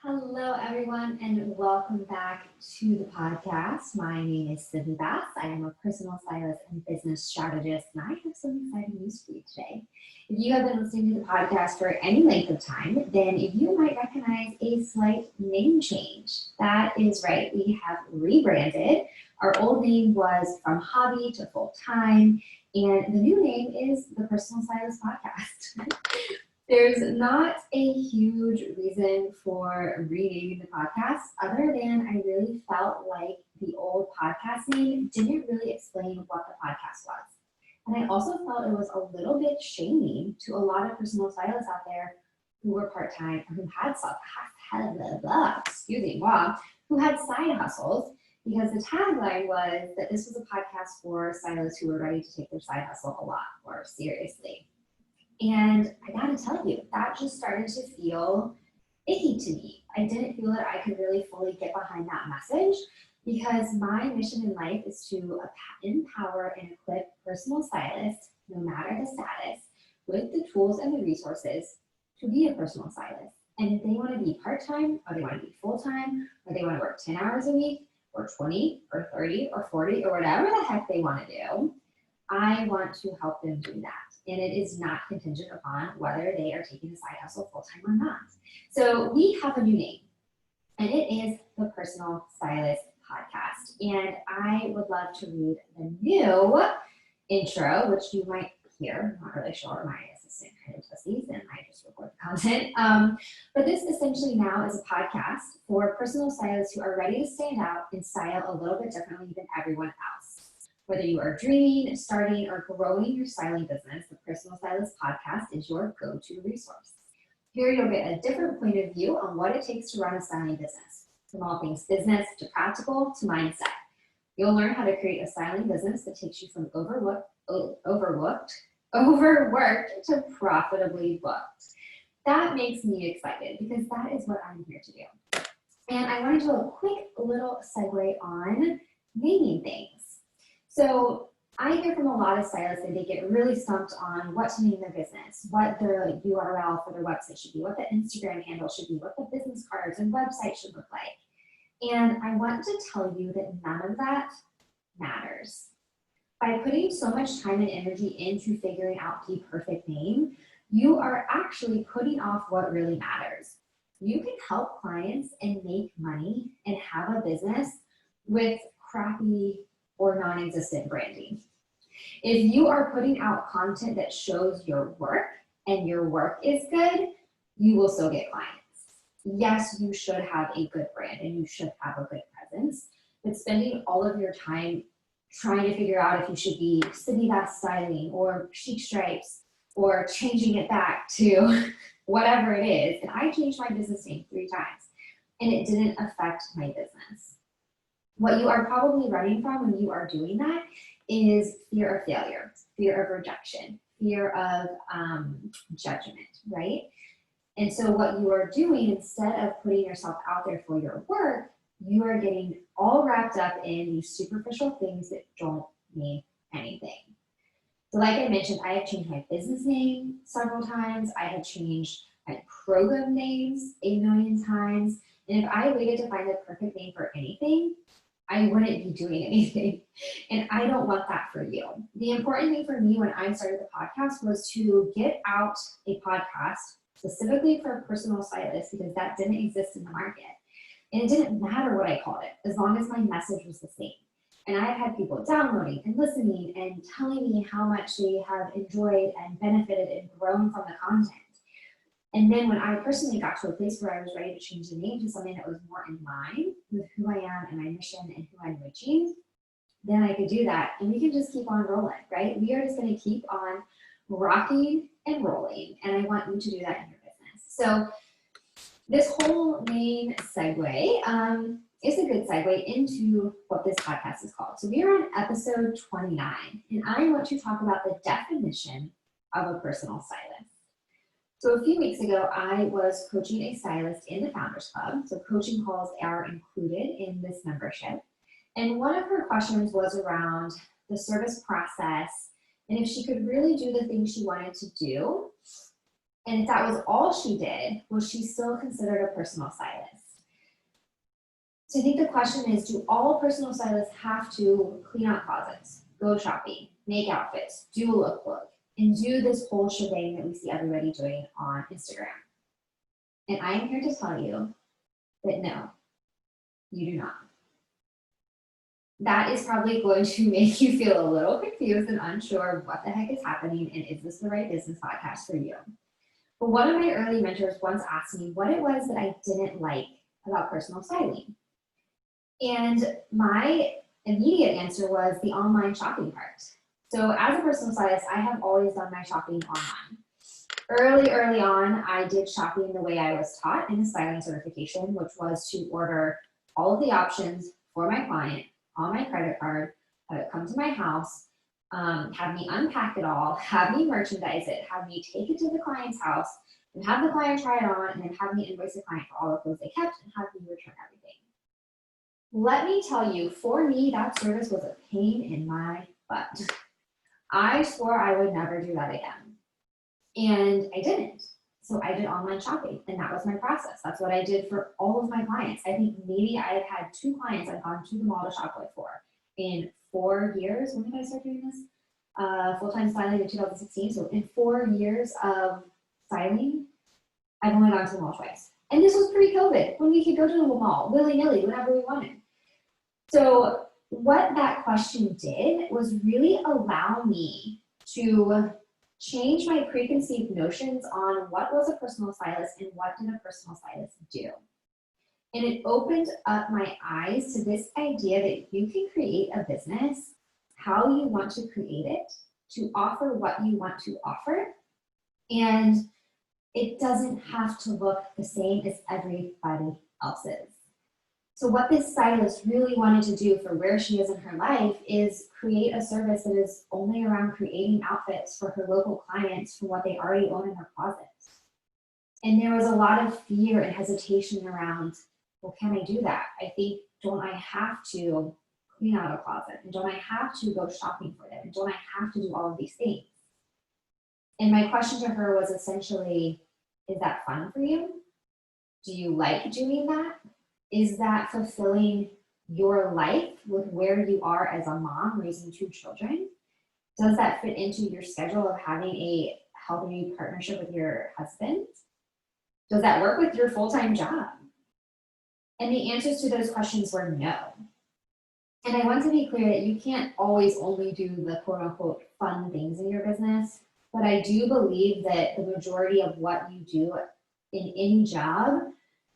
Hello, everyone, and welcome back to the podcast. My name is Sydney Bass. I am a personal stylist and business strategist, and I have some exciting news for you today. If you have been listening to the podcast for any length of time, then you might recognize a slight name change. That is right, we have rebranded. Our old name was From Hobby to Full Time, and the new name is the Personal Stylist Podcast. There's not a huge reason for renaming the podcast other than I really felt like the old podcast name didn't really explain what the podcast was. And I also felt it was a little bit shaming to a lot of personal stylists out there who were part-time or who had who had side hustles, because the tagline was that this was a podcast for stylists who were ready to take their side hustle a lot more seriously. And I gotta tell you, that just started to feel icky to me. I didn't feel that I could really fully get behind that message, because my mission in life is to empower and equip personal stylists, no matter the status, with the tools and the resources to be a personal stylist. And if they want to be part-time, or they want to be full-time, or they want to work 10 hours a week, or 20, or 30, or 40, or whatever the heck they want to do, I want to help them do that. And it is not contingent upon whether they are taking a side hustle full-time or not. So we have a new name, and it is the Personal Stylist Podcast. And I would love to read the new intro, which you might hear. I'm not really sure. My assistant kind of does these, and I just record the content. But this essentially now is a podcast for personal stylists who are ready to stand out and style a little bit differently than everyone else. Whether you are dreaming, starting, or growing your styling business, the Personal Stylist Podcast is your go-to resource. Here you'll get a different point of view on what it takes to run a styling business, from all things business to practical to mindset. You'll learn how to create a styling business that takes you from overworked to profitably booked. That makes me excited, because that is what I'm here to do. And I want to do a quick little segue on naming things. So I hear from a lot of stylists that they get really stumped on what to name their business, what the URL for their website should be, what the Instagram handle should be, what the business cards and website should look like. And I want to tell you that none of that matters. By putting so much time and energy into figuring out the perfect name, you are actually putting off what really matters. You can help clients and make money and have a business with crappy or non-existent branding. If you are putting out content that shows your work and your work is good, you will still get clients. Yes, you should have a good brand and you should have a good presence, but spending all of your time trying to figure out if you should be Sydney Bass Styling or Chic Stripes or changing it back to whatever it is. And I changed my business name 3 times and it didn't affect my business. What you are probably running from when you are doing that is fear of failure, fear of rejection, fear of judgment, right? And so what you are doing, instead of putting yourself out there for your work, you are getting all wrapped up in these superficial things that don't mean anything. So like I mentioned, I have changed my business name several times. I have changed my program names 8 million times. And if I waited to find the perfect name for anything, I wouldn't be doing anything. And I don't want that for you. The important thing for me when I started the podcast was to get out a podcast specifically for personal stylists, because that didn't exist in the market. And it didn't matter what I called it, as long as my message was the same. And I've had people downloading and listening and telling me how much they have enjoyed and benefited and grown from the content. And then when I personally got to a place where I was ready to change the name to something that was more in line with who I am and my mission and who I'm reaching, then I could do that. And we can just keep on rolling, right? We are just going to keep on rocking and rolling. And I want you to do that in your business. So this whole name segue is a good segue into what this podcast is called. So we are on episode 29, and I want to talk about the definition of a personal stylist. So a few weeks ago, I was coaching a stylist in the Founders Club. So coaching calls are included in this membership. And one of her questions was around the service process and if she could really do the things she wanted to do And if that was all she did, was she still considered a personal stylist? So I think the question is, do all personal stylists have to clean out closets, go shopping, make outfits, do a lookbook, and do this whole shebang that we see everybody doing on Instagram? And I am here to tell you that no, you do not. That is probably going to make you feel a little confused and unsure of what the heck is happening and is this the right business podcast for you? But one of my early mentors once asked me what it was that I didn't like about personal styling. And my immediate answer was the online shopping part. So as a personal stylist, I have always done my shopping online. Early on, I did shopping the way I was taught in the styling certification, which was to order all of the options for my client on my credit card, have it come to my house, have me unpack it all, have me merchandise it, have me take it to the client's house, and have the client try it on, and then have me invoice the client for all the clothes they kept and have me return everything. Let me tell you, for me, that service was a pain in my butt. I swore I would never do that again. And I didn't. So I did online shopping, and that was my process. That's what I did for all of my clients. I think maybe I have had 2 clients I've gone to the mall to shop with for in 4 years. When did I start doing this? Full-time styling in 2016. So in 4 years of styling, I've only gone to the mall twice. And this was pre-COVID, when we could go to the mall willy-nilly whenever we wanted. So what that question did was really allow me to change my preconceived notions on what was a personal stylist and what did a personal stylist do. And it opened up my eyes to this idea that you can create a business how you want to create it, to offer what you want to offer, and it doesn't have to look the same as everybody else's. So what this stylist really wanted to do for where she is in her life is create a service that is only around creating outfits for her local clients for what they already own in their closets. And there was a lot of fear and hesitation around, well, can I do that? I think, don't I have to clean out a closet? And don't I have to go shopping for them? And don't I have to do all of these things? And my question to her was essentially, is that fun for you? Do you like doing that? Is that fulfilling your life with where you are as a mom raising 2 children? Does that fit into your schedule of having a healthy partnership with your husband? Does that work with your full-time job? And the answers to those questions were no. And I want to be clear that you can't always only do the quote unquote fun things in your business, but I do believe that the majority of what you do in any job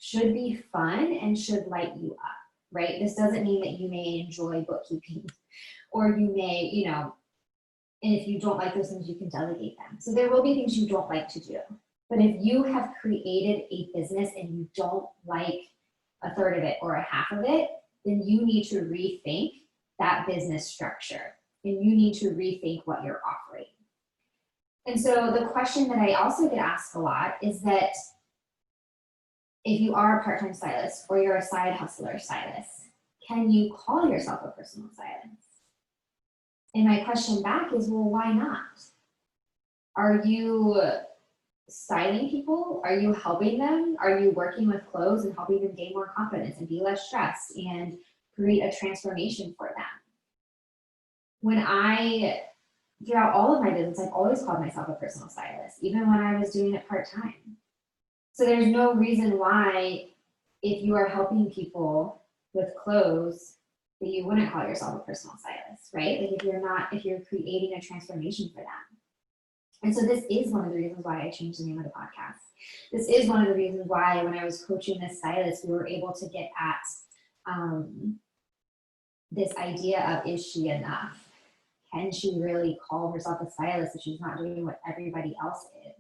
should be fun and should light you up, right? This doesn't mean that you may enjoy bookkeeping or you may, and if you don't like those things, you can delegate them. So there will be things you don't like to do. But if you have created a business and you don't like a third of it or a half of it, then you need to rethink that business structure and you need to rethink what you're offering. And so the question that I also get asked a lot is that if you are a part-time stylist or you're a side hustler stylist, can you call yourself a personal stylist? And my question back is, well, why not? Are you styling people? Are you helping them? Are you working with clothes and helping them gain more confidence and be less stressed and create a transformation for them? Throughout all of my business, I've always called myself a personal stylist, even when I was doing it part-time. So there's no reason why, if you are helping people with clothes, that you wouldn't call yourself a personal stylist, right? Like if you're creating a transformation for them. And so this is one of the reasons why I changed the name of the podcast. This is one of the reasons why when I was coaching this stylist, we were able to get at this idea of, is she enough? Can she really call herself a stylist if she's not doing what everybody else is?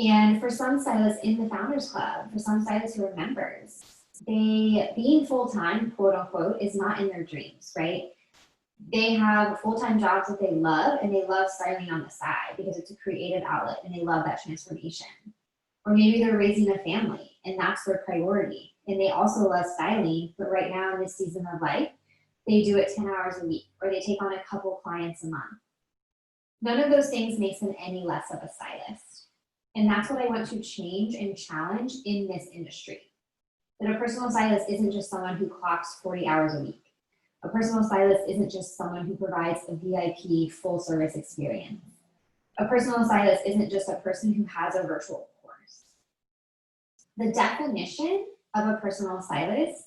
And for some stylists in the Founders Club, for some stylists who are members, being full-time, quote unquote, is not in their dreams, right? They have full-time jobs that they love and they love styling on the side because it's a creative outlet and they love that transformation. Or maybe they're raising a family and that's their priority. And they also love styling, but right now in this season of life, they do it 10 hours a week or they take on a couple clients a month. None of those things makes them any less of a stylist. And that's what I want to change and challenge in this industry. That a personal stylist isn't just someone who clocks 40 hours a week. A personal stylist isn't just someone who provides a VIP full service experience. A personal stylist isn't just a person who has a virtual course. The definition of a personal stylist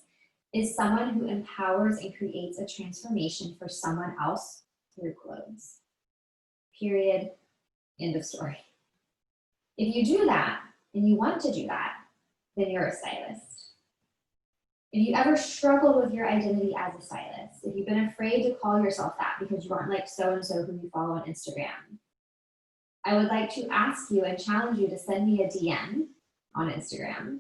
is someone who empowers and creates a transformation for someone else through clothes. Period. End of story. If you do that, and you want to do that, then you're a stylist. If you ever struggled with your identity as a stylist, if you've been afraid to call yourself that because you aren't like so-and-so who you follow on Instagram, I would like to ask you and challenge you to send me a DM on Instagram,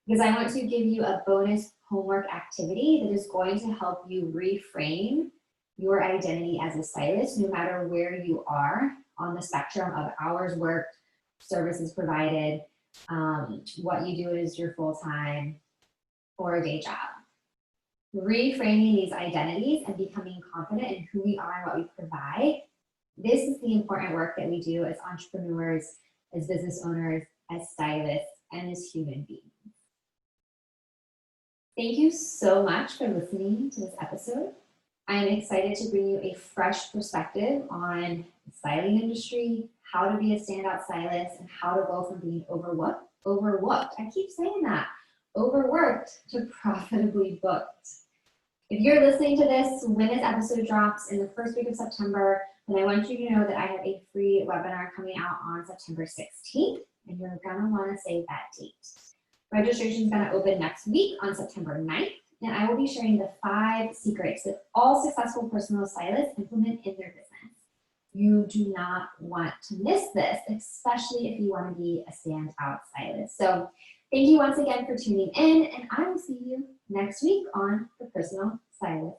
because I want to give you a bonus homework activity that is going to help you reframe your identity as a stylist, no matter where you are on the spectrum of hours worked, services provided, what you do is your full-time or a day job. Reframing these identities and becoming confident in who we are and what we provide. This is the important work that we do as entrepreneurs, as business owners, as stylists, and as human beings. Thank you so much for listening to this episode. I'm excited to bring you a fresh perspective on the styling industry, how to be a standout stylist, and how to go from being overworked, I keep saying that, overworked to profitably booked. If you're listening to this when this episode drops in the first week of September, then I want you to know that I have a free webinar coming out on September 16th, and you're gonna wanna save that date. Registration is gonna open next week on September 9th, and I will be sharing the 5 secrets that all successful personal stylists implement in their business. You do not want to miss this, especially if you want to be a standout stylist. So thank you once again for tuning in, and I will see you next week on the Personal Stylist